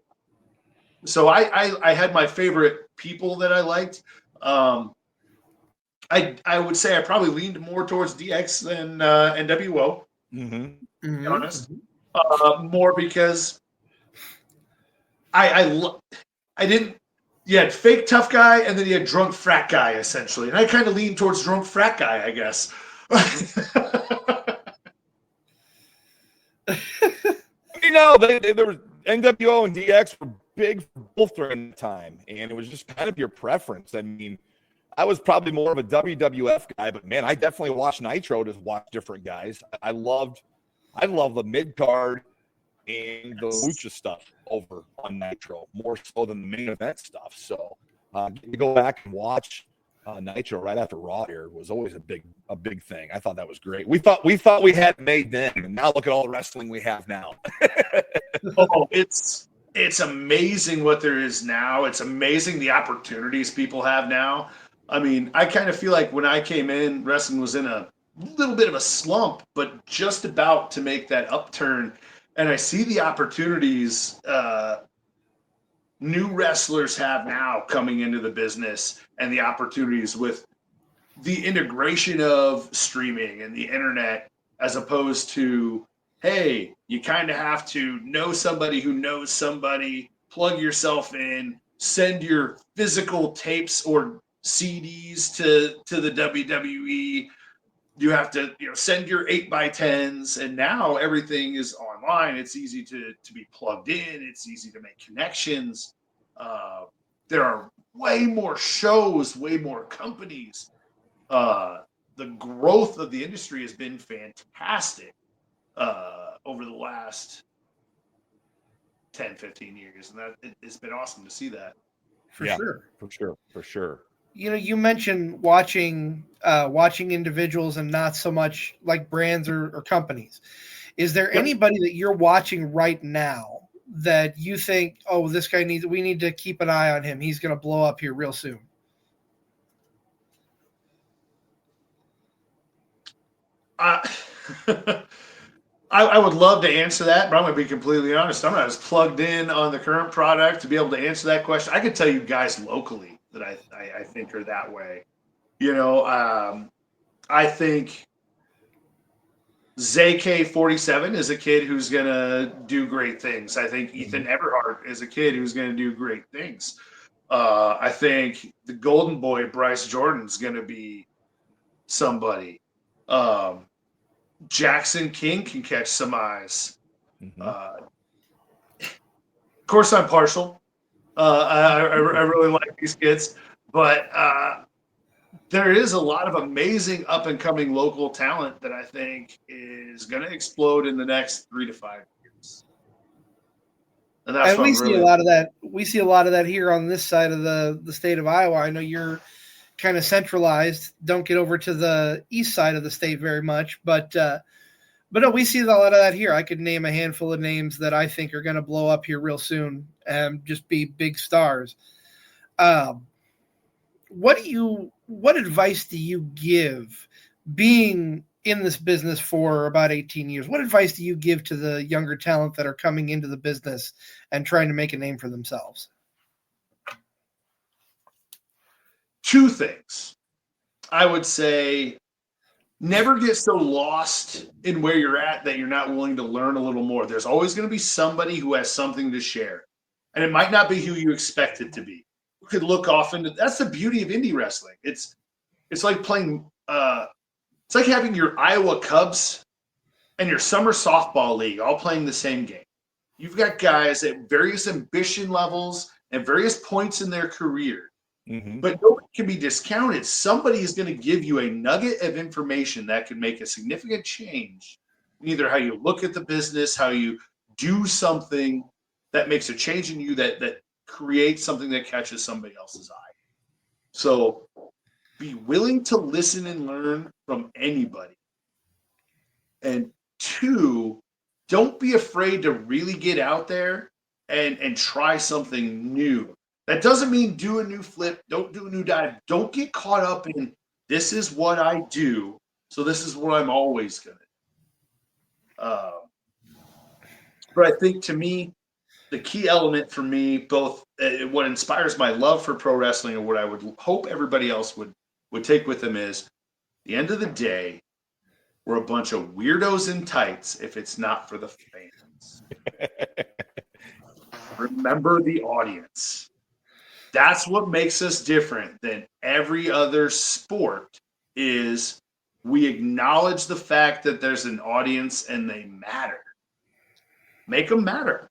So I had my favorite people that I liked. I would say I probably leaned more towards DX than NWO. To be honest, more because I didn't. You had fake tough guy, and then you had drunk frat guy, essentially, and I kind of leaned towards drunk frat guy, I guess. There was NWO and DX were big for both during the time, and it was just kind of your preference. I mean, I was probably more of a WWF guy, but man, I definitely watched Nitro to watch different guys. I love the mid card and the lucha stuff over on Nitro more so than the main event stuff. So to go back and watch Nitro right after Raw aired was always a big thing. I thought that was great. We thought we had it made then, and now look at all the wrestling we have now. Oh, it's amazing what there is now. It's amazing the opportunities people have now. I mean, I kind of feel like when I came in, wrestling was in a little bit of a slump, but just about to make that upturn. And I see the opportunities new wrestlers have now coming into the business, and the opportunities with the integration of streaming and the internet, as opposed to, hey, you kind of have to know somebody who knows somebody, plug yourself in, send your physical tapes or CDs to the WWE. You have to send your 8x10s, and now everything is online. It's easy to be plugged in. It's easy to make connections. There are way more shows, way more companies. The growth of the industry has been fantastic over the last 10, 15 years, and it's been awesome to see that. For sure. You mentioned watching individuals and not so much like brands or companies. Is there anybody that you're watching right now that you think, oh, this guy we need to keep an eye on him. He's going to blow up here real soon? I would love to answer that, but I'm going to be completely honest. I'm not as plugged in on the current product to be able to answer that question. I could tell you guys locally that I think are that way. I think ZK47 is a kid who's going to do great things. I think Ethan Everhart is a kid who's going to do great things. I think the golden boy, Bryce Jordan, is going to be somebody. Jackson King can catch some eyes. Of course, I'm partial. I really like these kids, but there is a lot of amazing up-and-coming local talent that I think is going to explode in the next 3 to 5 years. And that's And we see a lot of that. We see a lot of that here on this side of the state of Iowa. I know you're kind of centralized. Don't get over to the east side of the state very much, but no, we see a lot of that here. I could name a handful of names that I think are going to blow up here real soon and just be big stars. What advice do you give, being in this business for about 18 years? What advice do you give to the younger talent that are coming into the business and trying to make a name for themselves? 2 things. I would say never get so lost in where you're at that you're not willing to learn a little more. There's always going to be somebody who has something to share. And it might not be who you expect it to be. You could look off into – that's the beauty of indie wrestling. It's like playing it's like having your Iowa Cubs and your summer softball league all playing the same game. You've got guys at various ambition levels and various points in their career. But nobody can be discounted. Somebody is going to give you a nugget of information that can make a significant change in either how you look at the business, how you do something that makes a change in you, that creates something that catches somebody else's eye. So be willing to listen and learn from anybody. And 2, don't be afraid to really get out there and try something new. That doesn't mean do a new flip. Don't do a new dive. Don't get caught up in this is what I do, so this is what I'm always going to do. But I think to me, the key element for me, both what inspires my love for pro wrestling and what I would hope everybody else would take with them is, at the end of the day, we're a bunch of weirdos in tights if it's not for the fans. Remember the audience. That's what makes us different than every other sport, is we acknowledge the fact that there's an audience and they matter. Make them matter.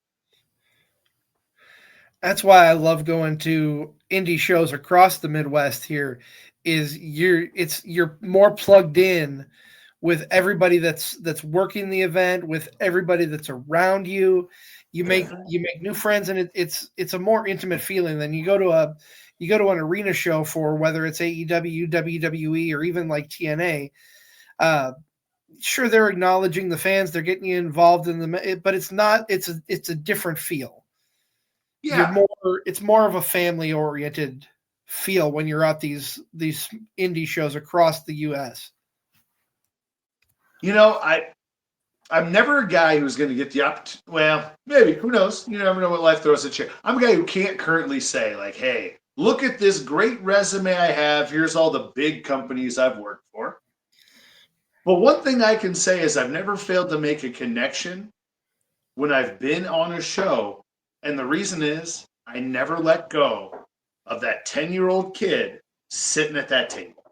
That's why I love going to indie shows across the Midwest here, is you're more plugged in with everybody that's working the event, with everybody that's around you. You make new friends, and it's a more intimate feeling than you go to an arena show for, whether it's AEW, WWE, or even like TNA. Sure, they're acknowledging the fans, they're getting you involved in but it's a different feel. Yeah, it's more of a family oriented feel when you're at these indie shows across the U.S. I'm never a guy who's going to get the opportunity. Well, maybe, who knows? You never know what life throws at you. I'm a guy who can't currently say, like, hey, look at this great resume I have. Here's all the big companies I've worked for. But one thing I can say is I've never failed to make a connection when I've been on a show. And the reason is I never let go of that 10-year-old kid sitting at that table.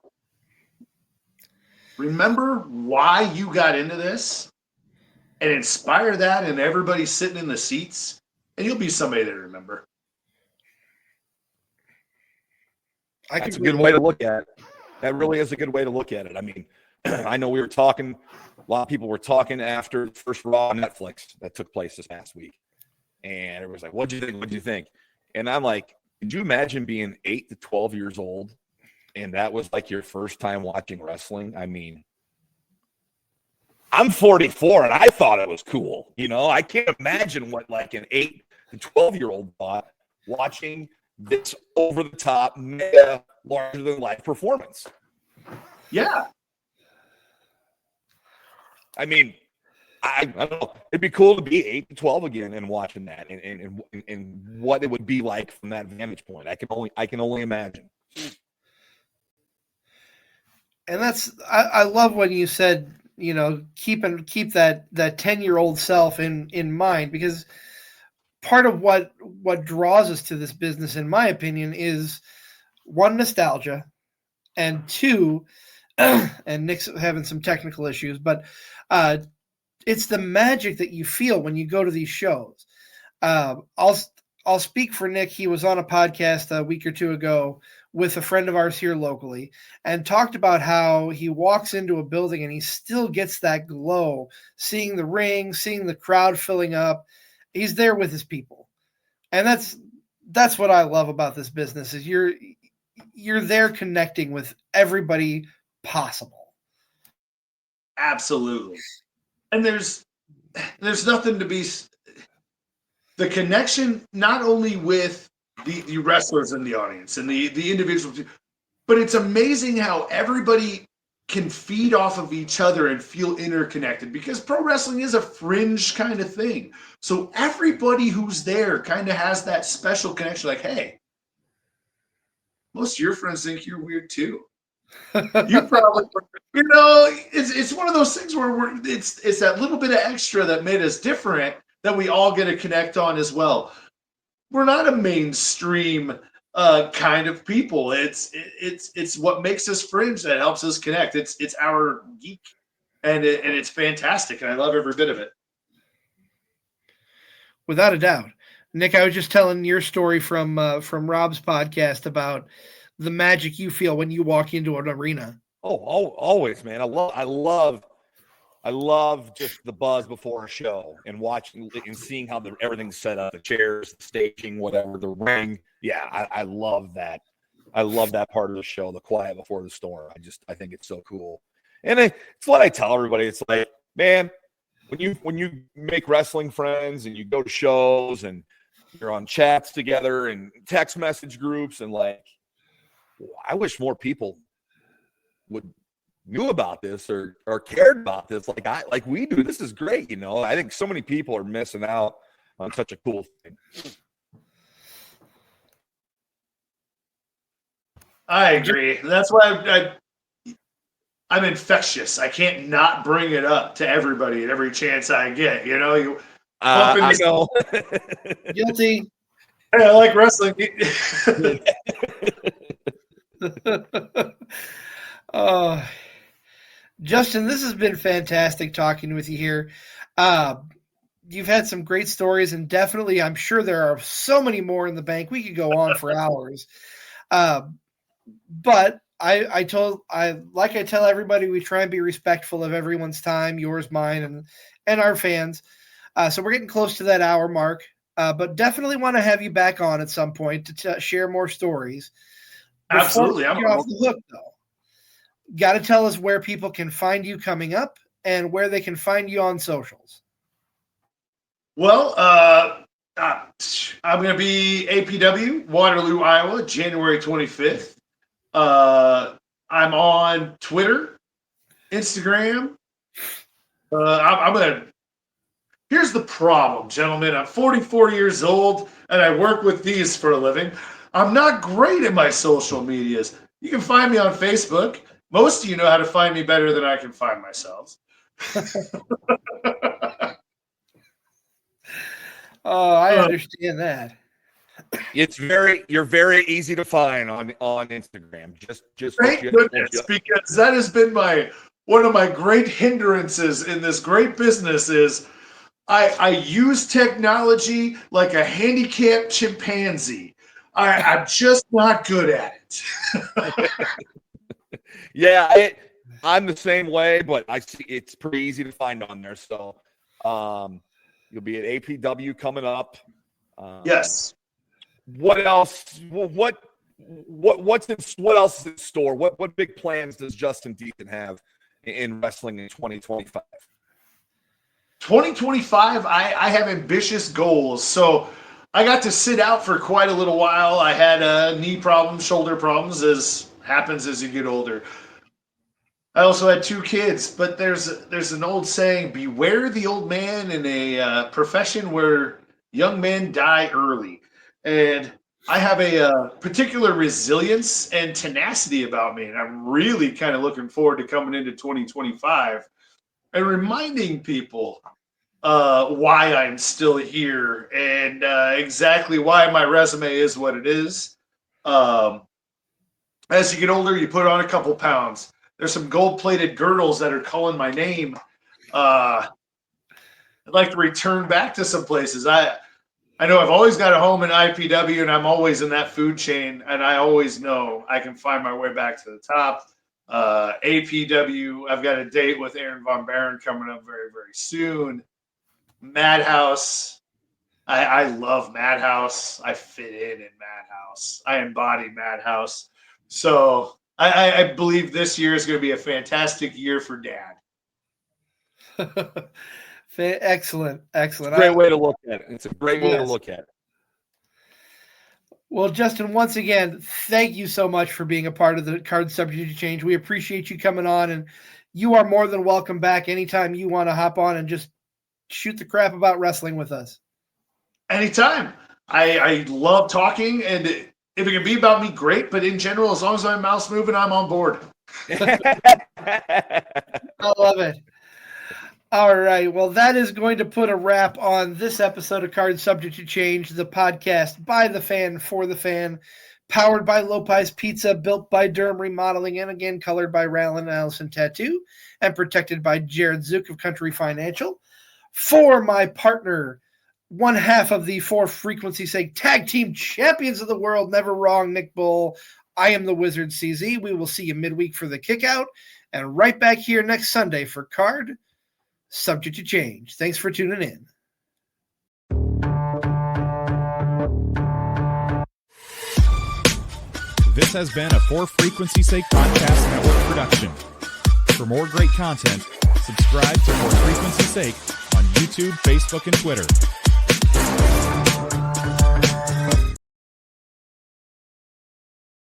Remember why you got into this? And inspire that in everybody sitting in the seats, and you'll be somebody they remember. That's a good way to look at it. That really is a good way to look at it. I mean, I know we were talking, a lot of people were talking after the first Raw on Netflix that took place this past week. And everybody's like, what'd you think? What'd you think? And I'm like, could you imagine being 8 to 12 years old and that was like your first time watching wrestling? I mean, I'm 44 and I thought it was cool. I can't imagine what like an 8 to 12-year-old thought watching this over-the-top, mega, larger-than-life performance. Yeah. I mean, I don't know. It'd be cool to be 8 to 12 again and watching that and what it would be like from that vantage point. I can only imagine. And I love when you said, keep that 10-year-old self in mind, because part of what draws us to this business, in my opinion, is one, nostalgia, and two, and Nick's having some technical issues, but it's the magic that you feel when you go to these shows. I'll speak for Nick. He was on a podcast a week or two ago with a friend of ours here locally and talked about how he walks into a building and he still gets that glow, seeing the ring, seeing the crowd filling up. He's there with his people. And that's what I love about this business, is you're there connecting with everybody possible. Absolutely. And there's nothing to be the connection, not only with the wrestlers in the audience and the individuals, but it's amazing how everybody can feed off of each other and feel interconnected, because pro wrestling is a fringe kind of thing. So everybody who's there kind of has that special connection. Like, hey, most of your friends think you're weird too. You probably, it's one of those things where it's that little bit of extra that made us different that we all get to connect on as well. We're not a mainstream kind of people. It's what makes us fringe that helps us connect. It's our geek, and it's fantastic, and I love every bit of it. Without a doubt. Nick, I was just telling your story from Rob's podcast about the magic you feel when you walk into an arena. Oh, always, man. I love just the buzz before a show and watching and seeing how everything's set up, the chairs, the staging, whatever, the ring. Yeah, I love that. I love that part of the show, the quiet before the storm. I think it's so cool. And it's what I tell everybody. It's like, man, when you make wrestling friends and you go to shows and you're on chats together and text message groups, and like, I wish more people knew about this or cared about this like we do. This is great. I think so many people are missing out on such a cool thing. I agree. That's why I'm infectious. I can't not bring it up to everybody at every chance I get. I know. Guilty. Hey, I like wrestling. Justin, this has been fantastic talking with you here. You've had some great stories, and definitely, I'm sure there are so many more in the bank. We could go on for hours. But I tell everybody, we try and be respectful of everyone's time, yours, mine, and our fans. So we're getting close to that hour mark, but definitely want to have you back on at some point to share more stories. Absolutely. I'm off the hook, though. Got to tell us where people can find you coming up and where they can find you on socials. Well, I'm going to be APW, Waterloo, Iowa, January 25th. I'm on Twitter, Instagram. I'm going to. Here's the problem, gentlemen. I'm 44 years old, and I work with these for a living. I'm not great at my social medias. You can find me on Facebook. Most of you know how to find me better than I can find myself. Oh, I understand that. You're very easy to find on Instagram. Just Thank goodness, because that has been one of my great hindrances in this great business is I use technology like a handicapped chimpanzee. I'm just not good at it. Yeah, I'm the same way, but I see it's pretty easy to find on there. So you'll be at APW coming up. Yes. What else? What else is in store? What big plans does Justin Deason have in wrestling in 2025? 2025, I have ambitious goals. So I got to sit out for quite a little while. I had knee problems, shoulder problems, as happens as you get older. I also had 2 kids, but there's an old saying: beware the old man in a profession where young men die early. And I have a particular resilience and tenacity about me, and I'm really kind of looking forward to coming into 2025 and reminding people why I'm still here and exactly why my resume is what it is. As you get older, you put on a couple pounds. There's some gold-plated girdles that are calling my name. I'd like to return back to some places. I know I've always got a home in IPW, and I'm always in that food chain, and I always know I can find my way back to the top. APW, I've got a date with Aaron Von Barron coming up very, very soon. Madhouse, I love Madhouse. I fit in Madhouse. I embody Madhouse. So I believe this year is going to be a fantastic year for Dad. Excellent. Great way to look at it. It's a great way to look at it. Well, Justin, once again, thank you so much for being a part of the Card Subject to Change. We appreciate you coming on, and you are more than welcome back anytime you want to hop on and just shoot the crap about wrestling with us. Anytime. I love talking, and if it can be about me, great. But in general, as long as my mouth's moving, I'm on board. I love it. All right. Well, that is going to put a wrap on this episode of Card Subject to Change, the podcast by the fan, for the fan, powered by Lopez Pizza, built by Durham Remodeling, and again, colored by Rowland Allison Tattoo, and protected by Jared Zook of Country Financial. For my partner, one half of the For Frequency's Sake Tag Team Champions of the World, Never Wrong, Nick Bull, I am the Wizard CZ. We will see you midweek for the kickout, and right back here next Sunday for Card Subject to Change. Thanks for tuning in. This has been a For Frequency's Sake Podcast Network production. For more great content, subscribe to For Frequency's Sake on YouTube, Facebook, and Twitter.